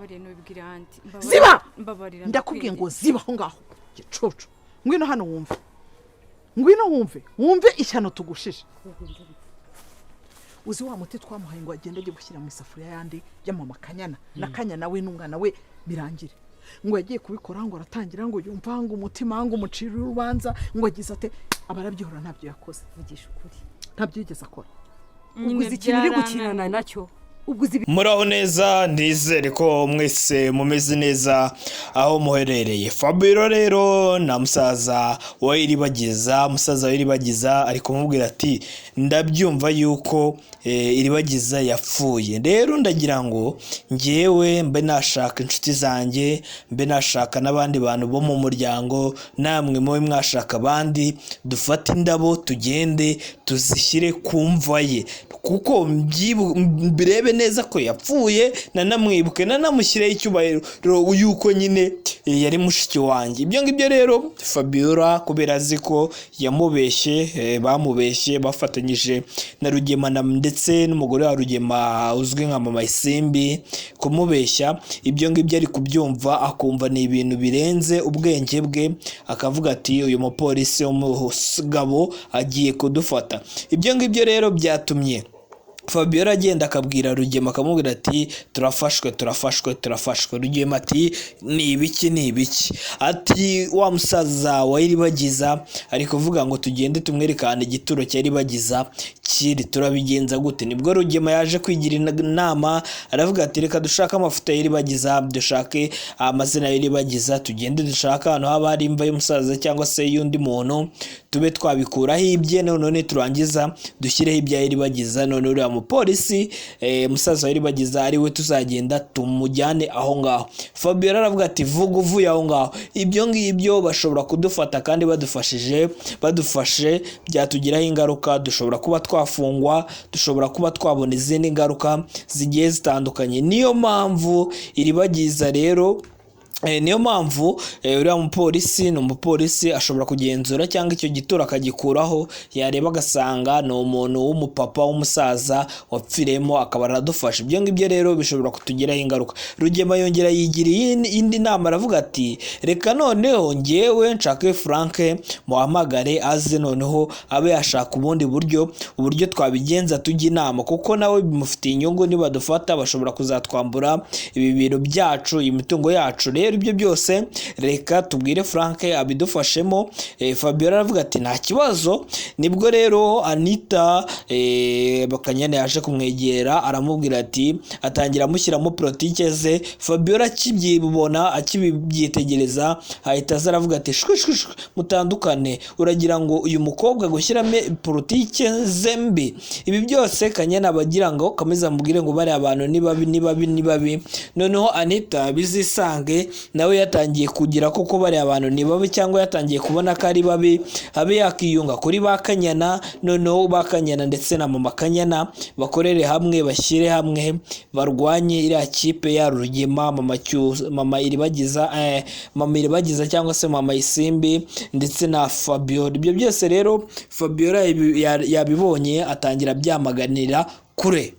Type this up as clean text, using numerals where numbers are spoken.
mbabarira nubwira anti ziba mbabarira ndakubwiye ngo ziba aho ngaho gicucu ngwino hano wumve ishyano tugushije uzi wa muti twamuhaye ngo agende ajye gushyira mu isafuriya yandi y'amama Kanyana na Kanyana we n'umwana we birangire ngo yagiye kubikora ngo aratangira ngo yumva ngo umutima ngo umucira urubanza ngo agize ate abarabyihora ntabyo yakoze vugisha ukuri ntabyo yigeze akora uguze ikintu uri gukinana nacyo muraho neza ndizere ko mwese mumeze neza aho muherereye. Fabio rero na musaza wa Iribagiza ari kumubwira ati ndabyumva yuko Iribagiza yapfuye, rero ndagira ngo ngewe mbe nashaka inshuti zanjye, mbe nashaka n'abandi bantu bo mu muryango, namwe mwe mwashaka abandi, dufate indabo tugende tuzishyire ku mva ye, kuko mbirebe neza ko yapfuye, nanamwibuke nanamushyireho icyubahiro yuko nyine yari mushiki wanjye. Ibyo ngibyo rero Fabiola kubera azi ko yamubeshye, bamubeshye bafatanyije na Rugema ndetse n'umugore wa Rugema uzwi nka Mama Isimbi kumubeshya, ibyo ngibyo ari kubyumva akumva ni ibintu birenze ubwenge bwe, akavuga ati uyu mupolisi w'umugabo agiye kudufata. Ibyo ngibyo rero byatumye Fabiola agenda akabwira Rugema akamubwira ati turafashwe. Rugema ati ni ibiki ati wa musaza wa Iribagiza ari kuvuga ngo tugende tumwerekane igituro cya Iribagiza kiri, turabigenza gute? Nibwo Rugema yaje kwigira inama, aravuga ati reka dushake amafoto ya Iribagiza, dushake amazina ya Iribagiza, tugende dushaka ahantu haba hari imva y'umusaza cyangwa se y'undi muntu, tube twabikuraho ibye, none turangiza dushyireho ibya Iribagiza, none uriya mupolisi musaza wa Iribagiza ari we tuzagenda tumujyane aho ngaho. Fabiola aravuga ati vuga uvuye aho ngaho, ibyo ngibyo bashobora kudufata kandi badufashe byatugiraho ingaruka, dushobora kuba twafungwa, dushobora kuba twabona izindi ngaruka zigiye zitandukanye. Niyo mpamvu Iribagiza rero niyo mpamvu uriya mupolisi ni umupolisi ashobora kugenzura cyangwa icyo gituro akagikuraho, yareba agasanga ni umuntu w'umupapa w'umusaza wapfiremo akaba aradufasha. Ibyo ngibyo rero bishobora kutugiraho ingaruka. Rugema yongera yigira indi nama, aravuga ati reka noneho ngewe nshake Frank muhamagare aze, noneho abe yashaka ubundi uburyo twabigenza tujya inama, kuko nawe bimufitiye inyungu, niba dufata bashobora kuzatwambura ibi bintu byacu, imitungo yacu. Rero ibyo byose reka tubwire Frank abidufashemo. Fabiola aravuga ati nta kibazo. Nibwo rero Anita Bakanyana yaje kumwegera, aramubwira ati atangira amushyiramo politike ze. Fabiola akibyibona akibyitegereza ahita aravuga ati mutandukane, uragira ngo uyu mukobwa gushyiramo politike zembi? Ibi byose Kanyana bagira ngo kameza mubwire ngo bari abantu ni babi. Noneho Anita bizisange nawe yatangiye kugira koko bari abantu ni babi, cyangwa yatangiye kubona ko ari babi, habe yakiyunga kuri Bakanyana, noneho Bakanyana ndetse na Mama Kanyana bakorere hamwe, bashyire hamwe, barwanye iriya kipe ya Rugema, Mama Iribagiza cyangwa se Mama Isimbi ndetse na Fabiola. Ibyo byose rero Fabiola yabibonye atangira byamaganira kure.